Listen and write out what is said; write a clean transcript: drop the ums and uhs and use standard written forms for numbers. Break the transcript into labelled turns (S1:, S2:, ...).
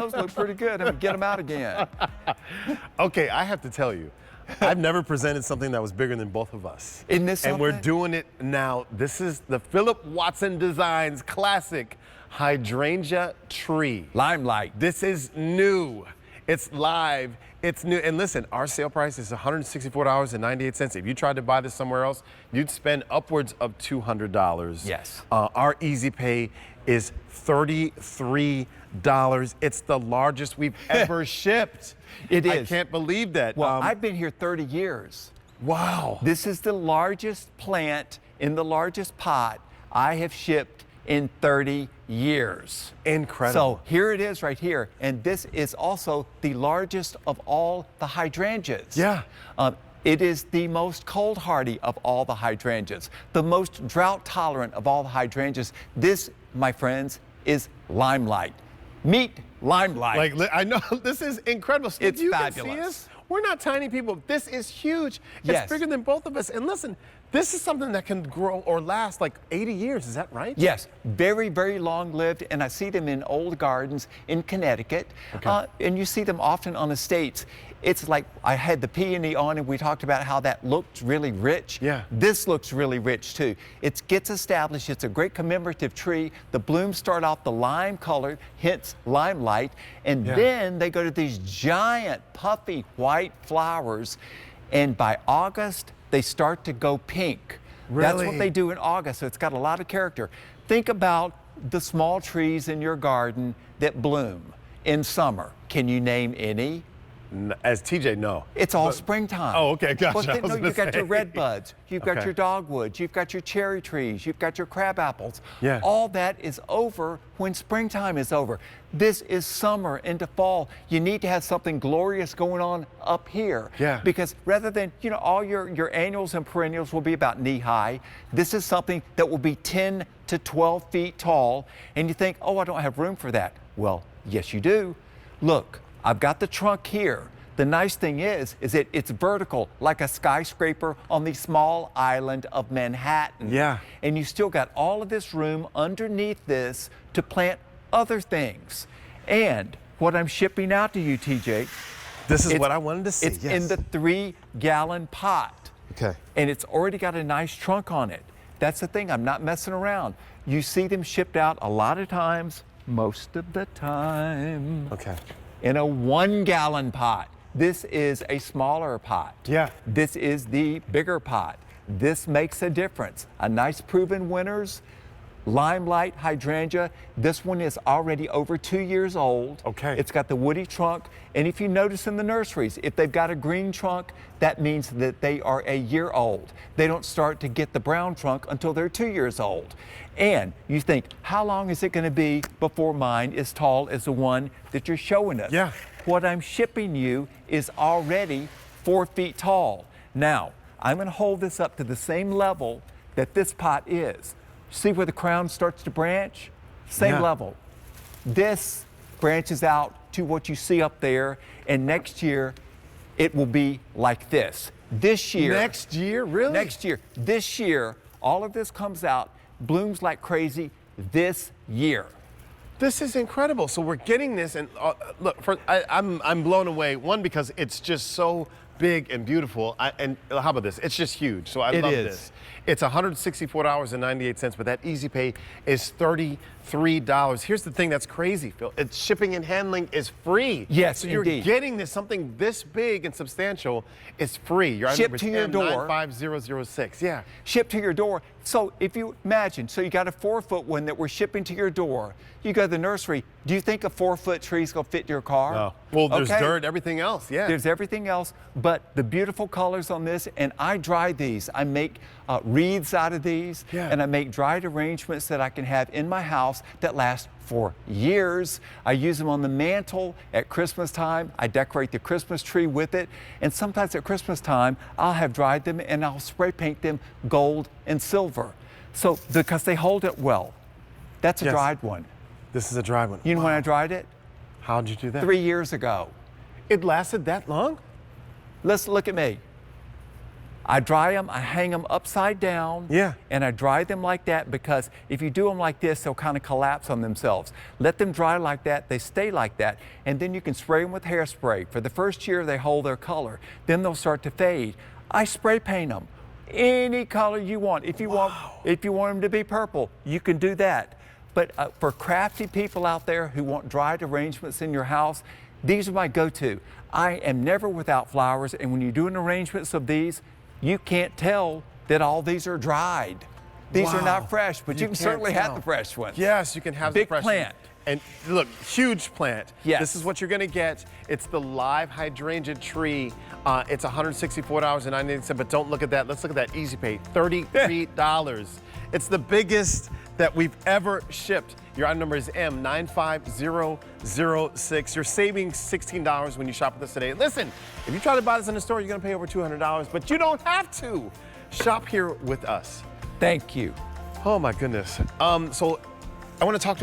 S1: those look pretty good. I'm gonna get them out again.
S2: Okay, I have to tell you, I've never presented something that was bigger than both of us.
S1: Isn't this something?
S2: And we're doing it now. This is the Phillip Watson Designs classic hydrangea tree.
S1: Limelight.
S2: This is new. It's live. It's new. And listen, our sale price is $164.98. If you tried to buy this somewhere else, you'd spend upwards of $200.
S1: Yes.
S2: Our easy pay is $33. It's the largest we've ever shipped.
S1: It is.
S2: I can't believe that.
S1: Well, I've been here 30 years.
S2: Wow.
S1: This is the largest plant in the largest pot I have shipped in 30 years.
S2: Incredible.
S1: So here it is right here. And this is also the largest of all the hydrangeas.
S2: Yeah.
S1: It is the most cold hardy of all the hydrangeas, the most drought tolerant of all the hydrangeas. This, my friends, is limelight. Meet limelight.
S2: Like, I know, this is incredible. Steve,
S1: It's
S2: you
S1: fabulous.
S2: Can see us? We're not tiny people. This is huge.
S1: Yes.
S2: It's bigger than both of us. And listen, this is something that can grow or last like 80 years. Is that right?
S1: Yes, very, very long-lived, and I see them in old gardens in Connecticut,
S2: Okay.
S1: and you see them often on estates. It's like I had the peony on, and we talked about how that looked really rich.
S2: Yeah.
S1: This looks really rich too. It gets established. It's a great commemorative tree. The blooms start off the lime color, hence limelight, and
S2: Yeah.
S1: then they go to these giant puffy white flowers, and by August they start to go pink. That's
S2: Really?
S1: what they do in August, so it's got a lot of character. Think about the small trees in your garden that bloom in summer. Can you name any?
S2: As TJ, no.
S1: It's all springtime.
S2: Oh, okay, gotcha.
S1: Well,
S2: I was
S1: no,
S2: gonna
S1: you've got your
S2: say.
S1: red buds, you've got
S2: Okay.
S1: your dogwoods, you've got your cherry trees, you've got your crab apples.
S2: Yeah.
S1: All that is over when springtime is over. This is summer into fall. You need to have something glorious going on up here.
S2: Yeah.
S1: Because rather than, you know, all your annuals and perennials will be about knee high, this is something that will be 10 to 12 feet tall. And you think, oh, I don't have room for that. Well, yes, you do. Look, I've got the trunk here. The nice thing is that it's vertical like a skyscraper on the small island of Manhattan.
S2: Yeah.
S1: And you still got all of this room underneath this to plant other things. And what I'm shipping out to you, TJ,
S2: This is what I wanted to see.
S1: it's
S2: yes.
S1: in the 3-gallon pot.
S2: Okay.
S1: And it's already got a nice trunk on it. That's the thing, I'm not messing around. You see them shipped out a lot of times, most of the time,
S2: Okay.
S1: in a 1-gallon pot. This is a smaller pot.
S2: Yeah.
S1: This is the bigger pot. This makes a difference. A nice proven winners, limelight hydrangea. This one is already over 2 years old.
S2: Okay.
S1: It's got the woody trunk. And if you notice in the nurseries, if they've got a green trunk, that means that they are a year old. They don't start to get the brown trunk until they're 2 years old. And you think, how long is it going to be before mine is tall as the one that you're showing us?
S2: Yeah.
S1: What I'm shipping you is already 4 feet tall. Now, I'm going to hold this up to the same level that this pot is. See where the crown starts to branch? Same
S2: Yeah.
S1: level. This branches out to what you see up there, and next year it will be like this. This year.
S2: Next year, really?
S1: Next year. This year, all of this comes out, blooms like crazy this year.
S2: This is incredible. So we're getting this, and look, I'm blown away. One, because it's just so big and beautiful. And how about this? It's just huge. So I love
S1: is.
S2: this. It's $164.98, but that easy pay is $33. Here's the thing that's crazy, Phil. It's shipping and handling is free.
S1: Yes,
S2: so you're
S1: indeed.
S2: getting this, something this big and substantial is free. Your item
S1: Shipped
S2: number
S1: to your
S2: is
S1: door.
S2: M95006. Yeah.
S1: Shipped to your door. So if you imagine, so you got a 4-foot one that we're shipping to your door. You go to the nursery. Do you think a 4-foot tree is going to fit your car?
S2: No. Well, there's
S1: Okay.
S2: dirt, everything else. Yeah.
S1: There's everything else, but the beautiful colors on this, and I dry these. I make wreaths out of these,
S2: Yeah.
S1: and I make dried arrangements that I can have in my house that last for years. I use them on the mantle at Christmas time. I decorate the Christmas tree with it, and sometimes at Christmas time, I'll have dried them and I'll spray paint them gold and silver. So, because they hold it well. That's a
S2: Yes.
S1: dried one.
S2: This is a dry one.
S1: You know when I dried it?
S2: How'd you do that?
S1: 3 years ago.
S2: It lasted that long?
S1: Let's look at me. I dry them, I hang them upside down,
S2: Yeah.
S1: and I dry them like that because if you do them like this, they'll kind of collapse on themselves. Let them dry like that, they stay like that, and then you can spray them with hairspray. For the first year, they hold their color. Then they'll start to fade. I spray paint them any color you want. If you want them to be purple, you can do that. But for crafty people out there who want dried arrangements in your house, these are my go-to. I am never without flowers, and when you're doing arrangements of these, you can't tell that all these are dried. These are not fresh, but you can certainly have the fresh ones.
S2: Yes, you can have the
S1: Big
S2: fresh
S1: plant.
S2: And look, huge plant.
S1: Yes.
S2: This is what you're gonna get. It's the live hydrangea tree. It's $164.98, but don't look at that. Let's look at that easy pay, $33. It's the biggest that we've ever shipped. Your item number is M95006. You're saving $16 when you shop with us today. Listen, if you try to buy this in the store, you're gonna pay over $200, but you don't have to. Shop here with us.
S1: Thank you.
S2: Oh my goodness. So I wanna talk to